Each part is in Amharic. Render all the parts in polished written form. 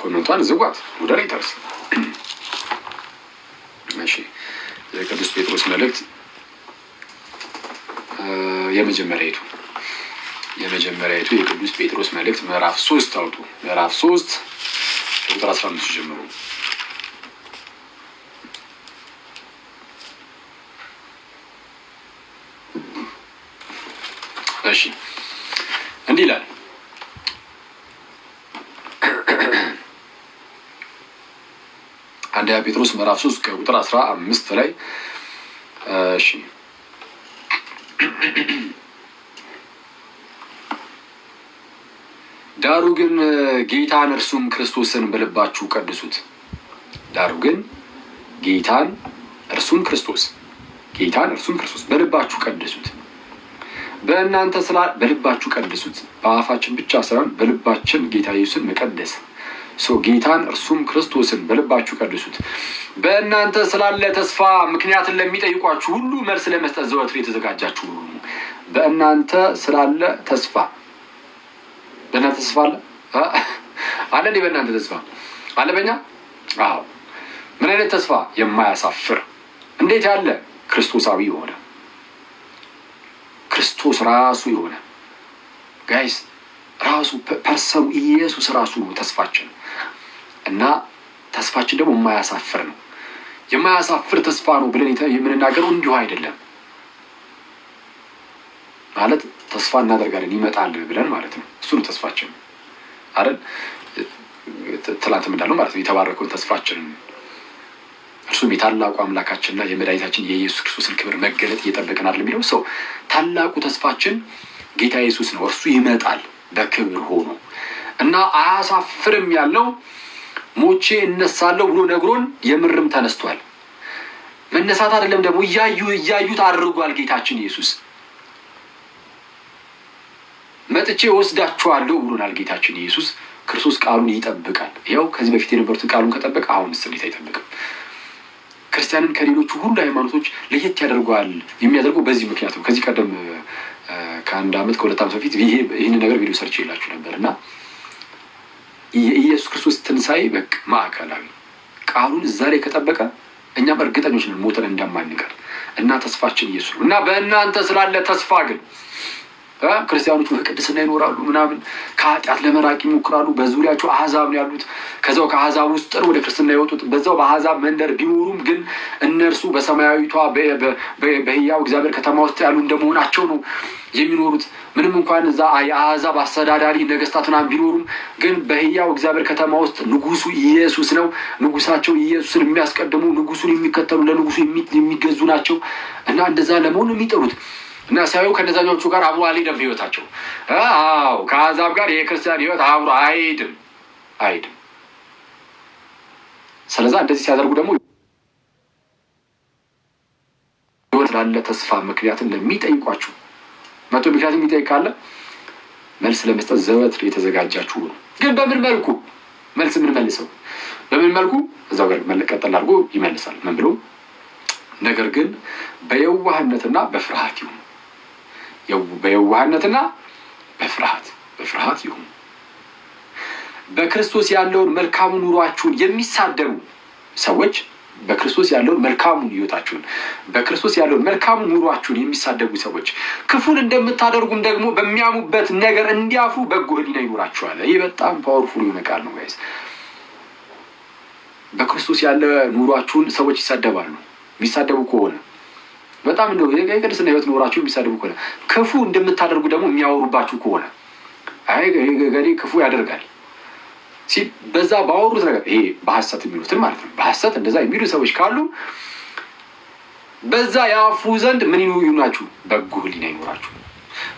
ኮመንቷን ዝጓት ሞዴሬተርስ። እሺ የቅዱስ ጴጥሮስ መልእክት የመጀመሪያይቱ የቅዱስ ጴጥሮስ መልእክት ምዕራፍ 3 አውጡ። ምዕራፍ 3 ቁጥር 15 ጀምሮ እሺ እንዲህ ይላል። አንደኛ ጴጥሮስ ምዕራፍ 3 ከቁጥር 15 ላይ እሺ ዳሩ ግን ጌታን እርሱም ክርስቶስን በልባችሁ ቀድሱት። ዳሩ ግን ጌታን እርሱም ክርስቶስ በልባችሁ ቀድሱት። በእናንተ በልባችሁ ቀድሱት። በአፋችን ብቻ ሳይሆን በልባችን ጌታ ኢየሱስን መቀደስ። ጌታን እርሱም ክርስቶስን በልባችሁ ቀድሱት። በእናንተ ስላለ ተስፋ ምክንያትን ለሚጠይቋችሁ ሁሉ መልስ ለመስጠት ዘወትር የተዘጋጃችሁ ሁኑ። በእናንተ ስላለ ተስፋ አለ አለ እንዴ? በእናንተ ተስፋ አለ በእኛ? አዎ። ምን አይነት ተስፋ? የማያሳፍር። እንዴት ያለ? ክርስቶሳዊ የሆነ ክርስቶስ ራሱ የሆነ ጋይስ ራሱ ፐርሰኑ ኢየሱስ ራሱ ተስፋችን እና ተስፋችን ደግሞ የማያሳፍር ነው። የማያሳፍር ተስፋ ነው ብለን የምንናገረው እንዲሁ አይደለም። ማለት ተስፋ እናደርጋለን ይመጣል ብለን ማለት ነው። እሱ ነው ተስፋችን አይደል? ትላንትም እንዳለው ማለት ነው የተባረከውን ተስፋችንን እርሱም የታላቁ አምላካችንና የመድኃኒታችን የኢየሱስ ክርስቶስን ክብር መገለጥ እየጠበቅን አይደል የሚለው ሰው። ታላቁ ተስፋችን ጌታ ኢየሱስ ነው። እርሱ ይመጣል በክብር ሆኖ እና አያሳፍርም ያለው ሞቼ እነሳለሁ ብሎ ነግሮን የምርም ተነስቷል። መነሳት አይደለም ደግሞ እያዩት አድርጓል ጌታችን ኢየሱስ። መጥቼ ወስዳችኋለሁ ብሎናል ጌታችን ኢየሱስ ክርስቶስ። ቃሉን ይጠብቃል። ይኸው ከዚህ በፊት የነበሩትን ቃሉን ከጠበቀ አሁንስ እንዴት አይጠብቅም? ክርስቲያንን ከሌሎቹ ሁሉ ሃይማኖቶች ለየት ያደርገዋል። የሚያደርገው በዚህ ምክንያት ነው። ከዚህ ቀደም ከ1 ዓመት ከ2 ዓመት በፊት ይህን ነገር ቪዲዮ ሰርች የላችሁ ነበር እና የኢየሱስ ክርስቶስ ትንሣኤ በቃ ማዕከላዊ ቃሉን እዛ ላይ ከጠበቀ እኛም እርግጠኞች ነን ሞተን እንደማንቀር እና ተስፋችን ኢየሱስ ነው። እና በእናንተ ስላለ ተስፋ ግን ክርስቲያኖቹ በቅድስና ይኖራሉ ምናምን ከኃጢአት ለመራቅ ይሞክራሉ። በዙሪያቸው አሕዛብ ነው ያሉት። ከዛው ከአሕዛብ ውስጥ ወደ ክርስትና የወጡት በዛው በአሕዛብ መንደር ቢኖሩም ግን እነርሱ በሰማያዊቷ በሕያው እግዚአብሔር ከተማ ውስጥ ያሉ እንደመሆናቸው ነው የሚኖሩት። ምንም እንኳን እዛ የአሕዛብ አስተዳዳሪ ነገስታት ምናምን ቢኖሩም ግን በሕያው እግዚአብሔር ከተማ ውስጥ ንጉሱ ኢየሱስ ነው። ንጉሳቸው ኢየሱስን የሚያስቀድሙ ንጉሱን የሚከተሉ ለንጉሱ የሚገዙ ናቸው እና እንደዛ ለመሆኑ የሚጠሩት እና ሲያዩ ከነዛኞቹ ጋር አብሮ አልሄድም ህይወታቸው። አዎ ከአሕዛብ ጋር የክርስቲያን ህይወት አብሮ አይሄድም። ስለዛ እንደዚህ ሲያደርጉ ደግሞ ህይወት ላለ ተስፋ ምክንያትን ለሚጠይቋችሁ መቶ ምክንያት የሚጠይቅ ካለ መልስ ለመስጠት ዘወትር የተዘጋጃችሁ ነው። ግን በምን መልኩ መልስ የምንመልሰው በምን መልኩ? እዛው ጋር ቀጠል አድርጎ ይመልሳል። ምን ብሎ? ነገር ግን በየዋህነትና በፍርሃት ይሁን። በየዋህነትና በፍርሃት ይሁን። በክርስቶስ ያለውን መልካሙን ኑሯችሁን የሚሳደቡ ሰዎች በክርስቶስ ያለውን መልካሙን ህይወታችሁን በክርስቶስ ያለውን መልካሙን ኑሯችሁን የሚሳደቡ ሰዎች ክፉን እንደምታደርጉም ደግሞ በሚያሙበት ነገር እንዲያፉ በጎ ህሊና ይኖራችኋል። ይህ በጣም ፓወርፉል የሆነ ቃል ነው ጋይስ። በክርስቶስ ያለ ኑሯችሁን ሰዎች ይሳደባሉ። የሚሳደቡ ከሆነ በጣም እንደው የቅድስና ህይወት ኖራችሁ የሚሳደቡ ከሆነ ክፉ እንደምታደርጉ ደግሞ የሚያወሩባችሁ ከሆነ አይ ገሌ ክፉ ያደርጋል ሲል በዛ ባወሩት ነገር ይሄ በሐሰት የሚሉትን ማለት ነው። በሐሰት እንደዛ የሚሉ ሰዎች ካሉ በዛ ያፉ ዘንድ ምን ይኑራችሁ? በጎ ህሊና ይኖራችሁ።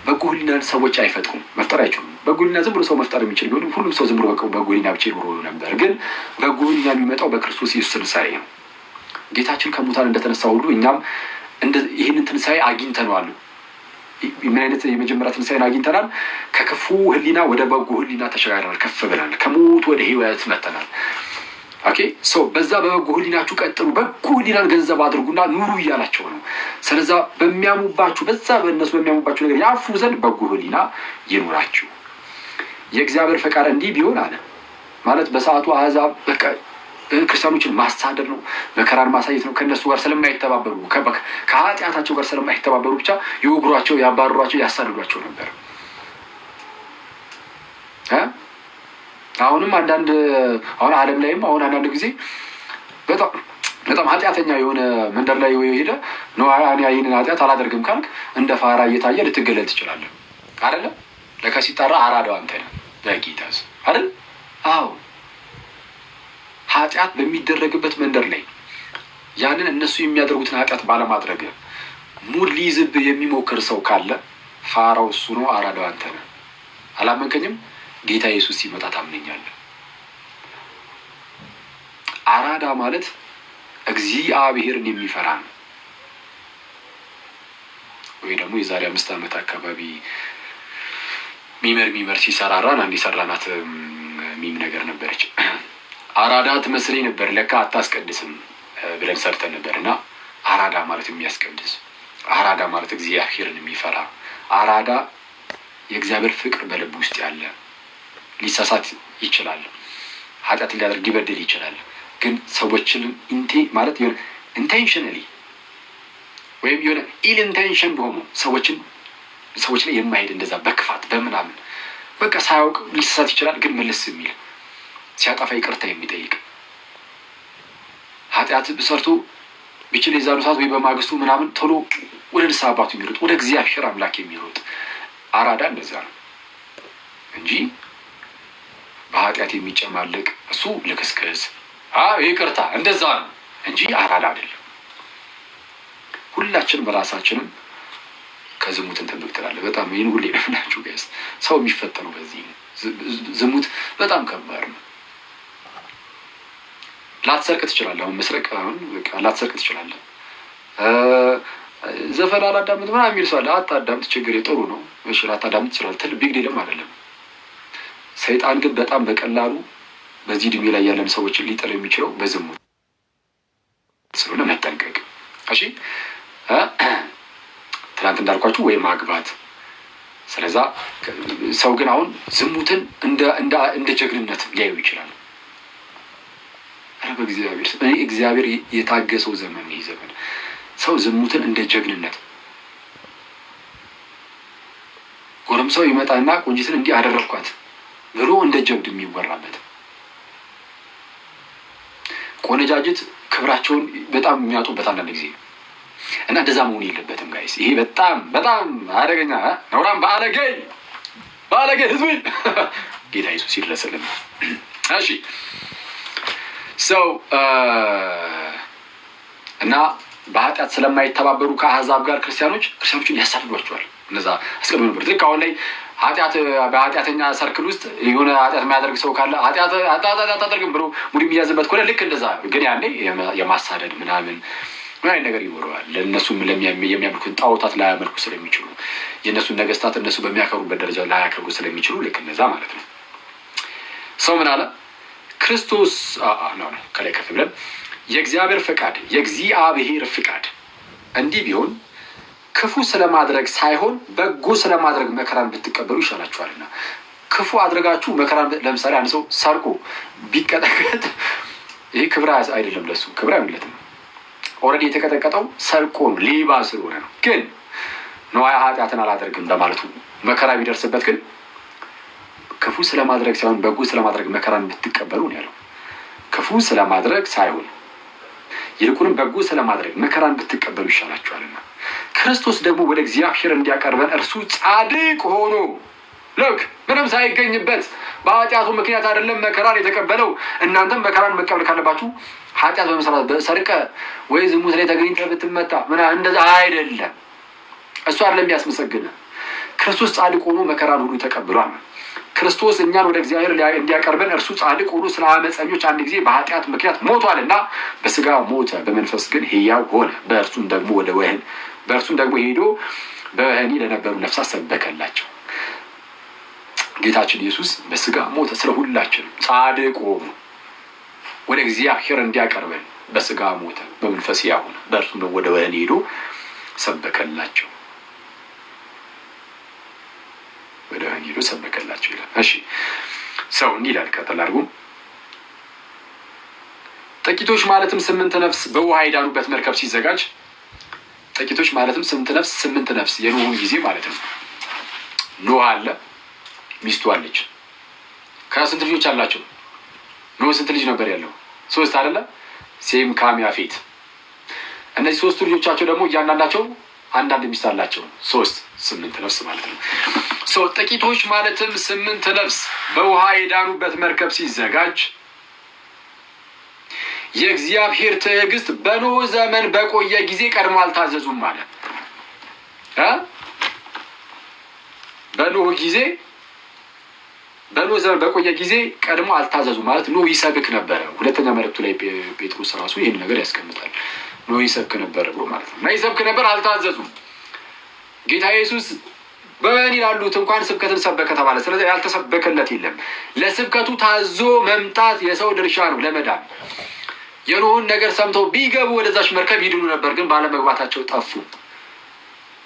በጎ ህሊና ሰዎች አይፈጥሩም፣ መፍጠር አይችሉም። በጎ ህሊና ዝም ብሎ ሰው መፍጠር የሚችል ቢሆን ሁሉም ሰው ዝም ብሎ በጎ ህሊና ብቻ ይኖር ነበር። ግን በጎ ህሊና የሚመጣው በክርስቶስ ኢየሱስ ትንሣኤ ነው። ጌታችን ከሙታን እንደተነሳ ሁሉ እኛም ይህንን ትንሣኤ አግኝተነዋል። ምን አይነት የመጀመሪያ ትንሣኤን አግኝተናል? ከክፉ ህሊና ወደ በጎ ህሊና ተሸጋግረናል፣ ከፍ ብለናል። ከሞት ወደ ህይወት መጥተናል። ኦኬ ሶ በዛ በበጎ ህሊናችሁ ቀጥሉ፣ በጎ ህሊናን ገንዘብ አድርጉና ኑሩ እያላቸው ነው። ስለዛ በሚያሙባችሁ በዛ በእነሱ በሚያሙባችሁ ነገር ያፉ ዘንድ በጎ ህሊና ይኑራችሁ። የእግዚአብሔር ፈቃድ እንዲህ ቢሆን አለ ማለት በሰዓቱ አሕዛብ በቃ ክርስቲያኖችን ማሳደድ ነው፣ መከራን ማሳየት ነው። ከእነሱ ጋር ስለማይተባበሩ ከኃጢአታቸው ጋር ስለማይተባበሩ ብቻ ይወግሯቸው፣ ያባርሯቸው፣ ያሳድዷቸው ነበር። አሁንም አሁን ዓለም ላይም አሁን አንዳንድ ጊዜ በጣም ኃጢአተኛ የሆነ መንደር ላይ ሄደ ነው ይህንን ኃጢአት አላደርግም ካልክ እንደ ፋራ እየታየ ልትገለል ትችላለህ አይደለ? ለካ ሲጠራ አራዳው አንተ ነህ በጌታስ አይደል? አዎ ኃጢአት በሚደረግበት መንደር ላይ ያንን እነሱ የሚያደርጉትን ኃጢአት ባለማድረግ ሙድ ሊይዝብህ የሚሞክር ሰው ካለ ፋራው እሱ ነው፣ አራዳው አንተ ነህ። አላመንከኝም? ጌታ ኢየሱስ ሲመጣ ታምነኛለህ። አራዳ ማለት እግዚአብሔርን የሚፈራ ነው። ወይ ደግሞ የዛሬ 5 ዓመት አካባቢ ሚመር ሲሰራራን አንድ የሰራናት ሚም ነገር ነበረች። አራዳ ትመስለኝ ነበር ለካ አታስቀድስም ብለን ሰርተን ነበር። እና አራዳ ማለት የሚያስቀድስ፣ አራዳ ማለት እግዚአብሔርን የሚፈራ፣ አራዳ የእግዚአብሔር ፍቅር በልብ ውስጥ ያለ። ሊሳሳት ይችላል፣ ኃጢአት ሊያደርግ ሊበድል ይችላል። ግን ሰዎችን ማለት የሆነ ኢንቴንሽናሊ ወይም የሆነ ኢል ኢንቴንሽን በሆኑ ሰዎች ላይ የማይሄድ እንደዛ በክፋት በምናምን በቃ ሳያውቅ ሊሳሳት ይችላል። ግን መልስ የሚል ሲያጠፋ ይቅርታ የሚጠይቅ ኃጢአት ሰርቶ ቢችል የዛኑ ሰዓት ወይ በማግስቱ ምናምን ቶሎ ወደ ንስሐ አባቱ የሚሮጥ ወደ እግዚአብሔር አምላክ የሚሮጥ አራዳ እንደዛ ነው እንጂ በኃጢአት የሚጨማለቅ እሱ ልክስክስ ይቅርታ እንደዛ ነው እንጂ አራዳ አይደለም። ሁላችን በራሳችንም ከዝሙት እንጠብቅ ትላለህ። በጣም ይህን ሁሌ ነፍናችሁ ጋይስ፣ ሰው የሚፈተነው በዚህ ነው። ዝሙት በጣም ከባድ ነው። ላትሰርቅ ትችላለህ። አሁን መስረቅ በቃ ላትሰርቅ ትችላለህ። ዘፈን አላዳምጥ ምናምን የሚል ሰው አለ። አታዳምጥ፣ ችግር ጥሩ ነው። እሺ ላታዳምጥ ትችላለህ። ቢግ ዲልም አይደለም። ሰይጣን ግን በጣም በቀላሉ በዚህ እድሜ ላይ ያለን ሰዎችን ሊጥል የሚችለው በዝሙት ስለሆነ መጠንቀቅ። እሺ ትናንት እንዳልኳችሁ ወይ ማግባት። ስለዛ ሰው ግን አሁን ዝሙትን እንደ ጀግንነት ሊያዩ ይችላል። ኧረ በእግዚአብሔር እግዚአብሔር የታገሰው ዘመን ይህ ዘመን ሰው ዝሙትን እንደ ጀግንነት ጎረምሳው ይመጣና ቆንጂትን እንዲህ አደረኳት ብሎ እንደ ጀብድ የሚወራበት፣ ቆነጃጅት ክብራቸውን በጣም የሚያጡበት አንዳንድ ጊዜ እና እንደዛ መሆን የለበትም ጋይስ። ይሄ በጣም በጣም አደገኛ ነውራም ባለጌ ህዝብ ጌታ ኢየሱስ ይድረስልን። እሺ ሰው እና በኃጢአት ስለማይተባበሩ ከአሕዛብ ጋር ክርስቲያኖችን ያሳድዷቸዋል። እነዛ አስቀድሞ ነበር። ልክ አሁን ላይ በኃጢአተኛ ሰርክል ውስጥ የሆነ ኃጢአት የሚያደርግ ሰው ካለ ኃጢአት አታደርግም ብሎ ሙድ የሚያዝበት ከሆነ ልክ እንደዛ ግን ያኔ የማሳደድ ምናምን ነገር ይኖረዋል። ለእነሱም የሚያመልኩትን ጣዖታት ላያመልኩ ስለሚችሉ የእነሱን ነገስታት እነሱ በሚያከብሩበት ደረጃ ላያከብሩ ስለሚችሉ ልክ እነዛ ማለት ነው። ሰው ምን አለ? ክርስቶስ ከላይ ከፍ ብለን የእግዚአብሔር ፍቃድ እንዲህ ቢሆን ክፉ ስለማድረግ ሳይሆን በጎ ስለማድረግ መከራን ብትቀበሉ ይሻላችኋልና። ክፉ አድርጋችሁ መከራን፣ ለምሳሌ አንድ ሰው ሰርቆ ቢቀጠቀጥ ይህ ክብር አይደለም፣ ለሱ ክብር አይሆንለትም። ኦልሬዲ የተቀጠቀጠው ሰርቆ ነው፣ ሌባ ስለሆነ ነው። ግን ነዋያ ኃጢአትን አላደርግም በማለቱ መከራ ቢደርስበት ግን ክፉ ስለማድረግ ሳይሆን በጎ ስለማድረግ መከራን ብትቀበሉ ነው ያለው። ክፉ ስለማድረግ ሳይሆን ይልቁንም በጎ ስለማድረግ መከራን ብትቀበሉ ይሻላችኋልና። ክርስቶስ ደግሞ ወደ እግዚአብሔር እንዲያቀርበን እርሱ ጻድቅ ሆኖ ልክ ምንም ሳይገኝበት በኃጢአቱ ምክንያት አይደለም መከራን የተቀበለው። እናንተም መከራን መቀበል ካለባችሁ ኃጢአት በመስራት ሰርቀ ወይ ዝሙት ላይ ተገኝተህ ብትመታ ምናምን እንደዛ አይደለም። እሱ አይደለም የሚያስመሰግንህ። ክርስቶስ ጻድቅ ሆኖ መከራን ሁሉ ተቀብሏል። ክርስቶስ እኛን ወደ እግዚአብሔር እንዲያቀርበን እርሱ ጻድቅ ሆኖ ስለ አመፀኞች አንድ ጊዜ በኃጢአት ምክንያት ሞቷልና በስጋ ሞተ፣ በመንፈስ ግን ሕያው ሆነ። በእርሱም ደግሞ ሄዶ በወህኒ ለነበሩ ነፍሳት ሰበከላቸው። ጌታችን ኢየሱስ በስጋ ሞተ፣ ስለ ሁላችን ጻድቅ ሆኖ ወደ እግዚአብሔር እንዲያቀርበን በስጋ ሞተ፣ በመንፈስ ሕያው ሆነ። በእርሱም ደግሞ ወደ ወህኒ ሄዶ ሰበከላቸው። ወደ ወህኒ ሄዶ ሰበከላቸው ይላል። እሺ ሰው እንዲህ ይላል። ቀጥል አድርጎ ጥቂቶች ማለትም 8 ነፍስ በውሃ የዳኑበት መርከብ ሲዘጋጅ፣ ጥቂቶች ማለትም 8 ነፍስ የኖህን ጊዜ ማለት ነው። ኖህ አለ፣ ሚስቱ አለች። ከስንት ልጆች አላቸው? ኖህ ስንት ልጅ ነበር ያለው? 3 አይደለ? ሴም፣ ካም፣ ያፌት። እነዚህ 3 ልጆቻቸው ደግሞ እያንዳንዳቸው አንዳንድ ሚስት አላቸው። 8 ነፍስ ማለት ነው። ጥቂቶች ማለትም 8 ነፍስ በውሃ የዳኑበት መርከብ ሲዘጋጅ የእግዚአብሔር ትዕግስት በኖህ ዘመን በቆየ ጊዜ ቀድሞ አልታዘዙም ማለት በኖህ ዘመን በቆየ ጊዜ ቀድሞ አልታዘዙም ማለት ኖህ ይሰብክ ነበረ። ሁለተኛ መልእክቱ ላይ ጴጥሮስ ራሱ ይህን ነገር ያስቀምጣል። ኖህ ይሰብክ ነበር ብሎ ማለት ነው። እና ይሰብክ ነበር፣ አልታዘዙም። ጌታ ኢየሱስ በወህኒ ላሉት እንኳን ስብከትን ሰበከ ተባለ። ስለዚህ ያልተሰበከለት የለም። ለስብከቱ ታዞ መምጣት የሰው ድርሻ ነው ለመዳን። የኖህን ነገር ሰምተው ቢገቡ ወደዛች መርከብ ይድኑ ነበር፣ ግን ባለመግባታቸው ጠፉ።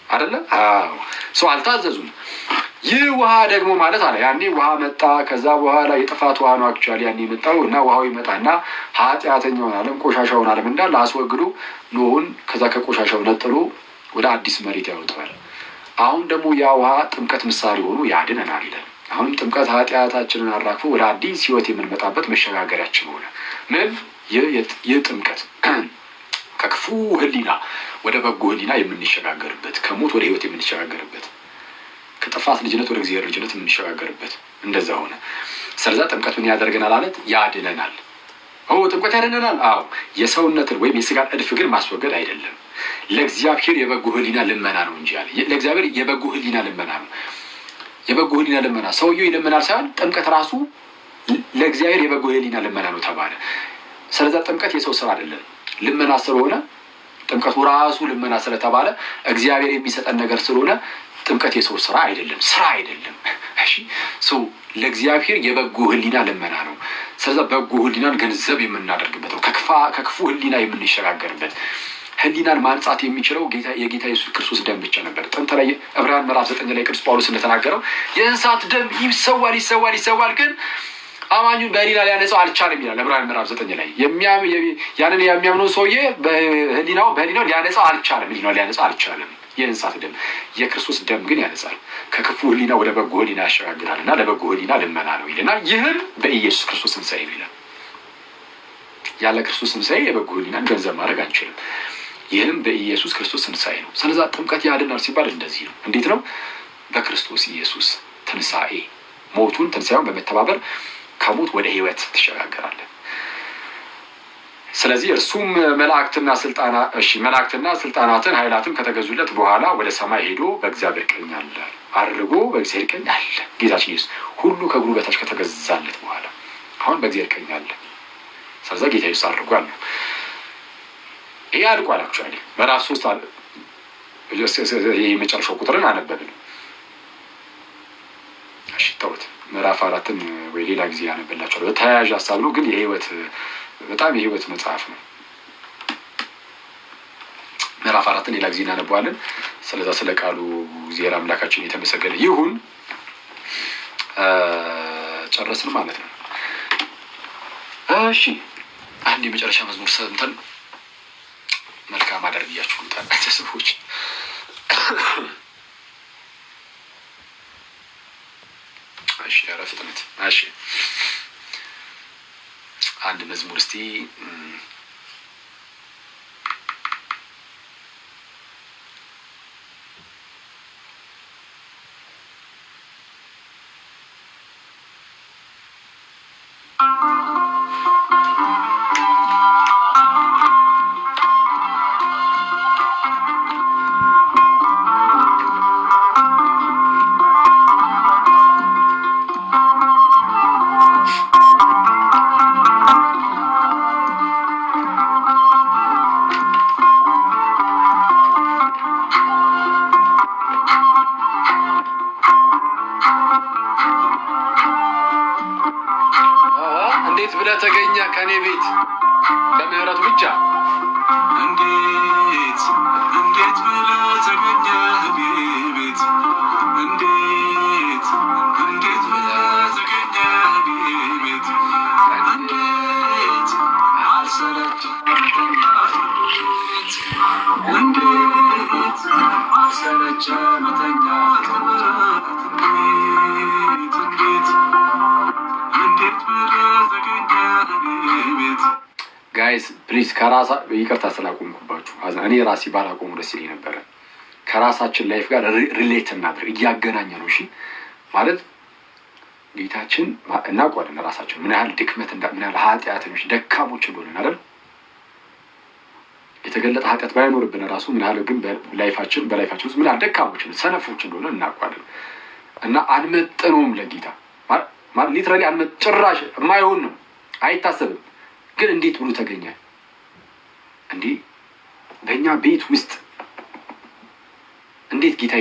አይደለ? አዎ፣ ሰው አልታዘዙም። ይህ ውሃ ደግሞ ማለት አለ ያኔ ውሃ መጣ። ከዛ በኋላ የጥፋት ውሃ ነው አክቹዋሊ ያኔ የመጣው እና ውሃው ይመጣና ኃጢአተኛውን ዓለም ቆሻሻውን ዓለም እንዳለ አስወግዶ ኖህን ከዛ ከቆሻሻው ነጥሎ ወደ አዲስ መሬት ያወጣዋል። አሁን ደግሞ ያ ውሃ ጥምቀት ምሳሌ ሆኖ ያድነናል ይላል። አሁንም ጥምቀት ኃጢአታችንን አራግፎ ወደ አዲስ ሕይወት የምንመጣበት መሸጋገሪያችን ሆነ። ምን ይህ ጥምቀት ከክፉ ሕሊና ወደ በጎ ሕሊና የምንሸጋገርበት፣ ከሞት ወደ ሕይወት የምንሸጋገርበት፣ ከጥፋት ልጅነት ወደ እግዚአብሔር ልጅነት የምንሸጋገርበት እንደዛ ሆነ። ስለዛ ጥምቀት ምን ያደርገናል አለት? ያድነናል። ጥምቀት ያድነናል። አዎ፣ የሰውነትን ወይም የስጋን እድፍ ግን ማስወገድ አይደለም። ለእግዚአብሔር የበጎ ሕሊና ልመና ነው እንጂ አለ። ለእግዚአብሔር የበጎ ሕሊና ልመና ነው። የበጎ ሕሊና ልመና ሰውየው ይለመናል ሳይሆን ጥምቀት ራሱ ለእግዚአብሔር የበጎ ሕሊና ልመና ነው ተባለ። ስለዛ ጥምቀት የሰው ስራ አይደለም፣ ልመና ስለሆነ ጥምቀቱ ራሱ ልመና ስለተባለ እግዚአብሔር የሚሰጠን ነገር ስለሆነ ጥምቀት የሰው ስራ አይደለም፣ ስራ አይደለም። እሺ፣ ሰው ለእግዚአብሔር የበጎ ሕሊና ልመና ነው። ስለዛ በጎ ሕሊናን ገንዘብ የምናደርግበት ነው። ከክፉ ሕሊና የምንሸጋገርበት ሕሊናን ማንጻት የሚችለው የጌታ ኢየሱስ ክርስቶስ ደም ብቻ ነበር። ጥንት ላይ ዕብራውያን ምዕራፍ 9 ላይ ቅዱስ ጳውሎስ እንደተናገረው የእንስሳት ደም ይሰዋል ግን አማኙን በሕሊና ሊያነጻው አልቻለም ይላል። ዕብራውያን ምዕራፍ 9 ላይ ያንን የሚያምነው ሰውዬ በሕሊናው ሊያነጻው አልቻለም። የእንስሳት ደም፣ የክርስቶስ ደም ግን ያነጻል። ከክፉ ሕሊና ወደ በጎ ሕሊና ያሸጋግራል እና ለበጎ ሕሊና ልመና ነው ይልና ይህም በኢየሱስ ክርስቶስ ትንሣኤ ነው ይላል። ያለ ክርስቶስ ትንሣኤ የበጎ ሕሊናን ገንዘብ ማድረግ አንችልም። ይህም በኢየሱስ ክርስቶስ ትንሣኤ ነው። ስለዛ ጥምቀት ያድናል ሲባል እንደዚህ ነው። እንዴት ነው? በክርስቶስ ኢየሱስ ትንሣኤ ሞቱን ትንሣኤውን በመተባበር ከሞት ወደ ሕይወት ትሸጋገራለህ። ስለዚህ እርሱም መላእክትና ስልጣናትን ኃይላትን ከተገዙለት በኋላ ወደ ሰማይ ሄዶ በእግዚአብሔር ቀኝ አለ፣ አድርጎ በእግዚአብሔር ቀኝ አለ። ጌታችን ኢየሱስ ሁሉ ከእግሩ በታች ከተገዛለት በኋላ አሁን በእግዚአብሔር ቀኝ አለ። ስለዛ ጌታ ኢየሱስ አድርጓል ነው። ይሄ አልቋል። አክቹዋሊ ምዕራፍ 3 የመጨረሻው ቁጥርን አነበብን። እሺ ተውት። ምዕራፍ 4ን ወይ ሌላ ጊዜ ያነበላችኋለሁ። ተያያዥ ሀሳብ ነው ግን በጣም የህይወት መጽሐፍ ነው። ምዕራፍ 4ን ሌላ ጊዜ እናነበዋለን። ስለዛ ስለ ቃሉ እግዚአብሔር አምላካችን የተመሰገነ ይሁን። ጨረስን ማለት ነው። እሺ አንድ የመጨረሻ መዝሙር ሰምተን መልካም አደርግያችሁ ታላችሁ ሰዎች። እሺ ኧረ ፍጥነት። እሺ አንድ መዝሙር እስቲ ተገኘ ከኔ ቤት በምህረቱ ብቻ። እንዴት ብለህ ተገኘህ እኔ ቤት? እንዴት ብለህ ተገኘህ እኔ ቤት? እንዴት ፕሊዝ ከራሳ ይቅርታ ስላቆምኩባችሁ እኔ ራሴ ባላቆሙ ደስ ይለኝ ነበረ። ከራሳችን ላይፍ ጋር ሪሌት እናድርግ፣ እያገናኘ ነው። እሺ ማለት ጌታችን እናውቀዋለን ራሳችን ምን ያህል ድክመት ምን ያህል ኃጢአተኞች ደካሞች እንደሆነ አይደል? የተገለጠ ኃጢአት ባይኖርብን ራሱ ምን ያህል ግን በላይፋችን ውስጥ ምን ያህል ደካሞች ሰነፎች እንደሆነ እናውቀዋለን። እና አንመጥነውም ለጌታ ማለት ሊትራሊ ጭራሽ የማይሆን ነው፣ አይታሰብም። ግን እንዴት ብሎ ተገኘ? እንዲህ በእኛ ቤት ውስጥ እንዴት ጌታ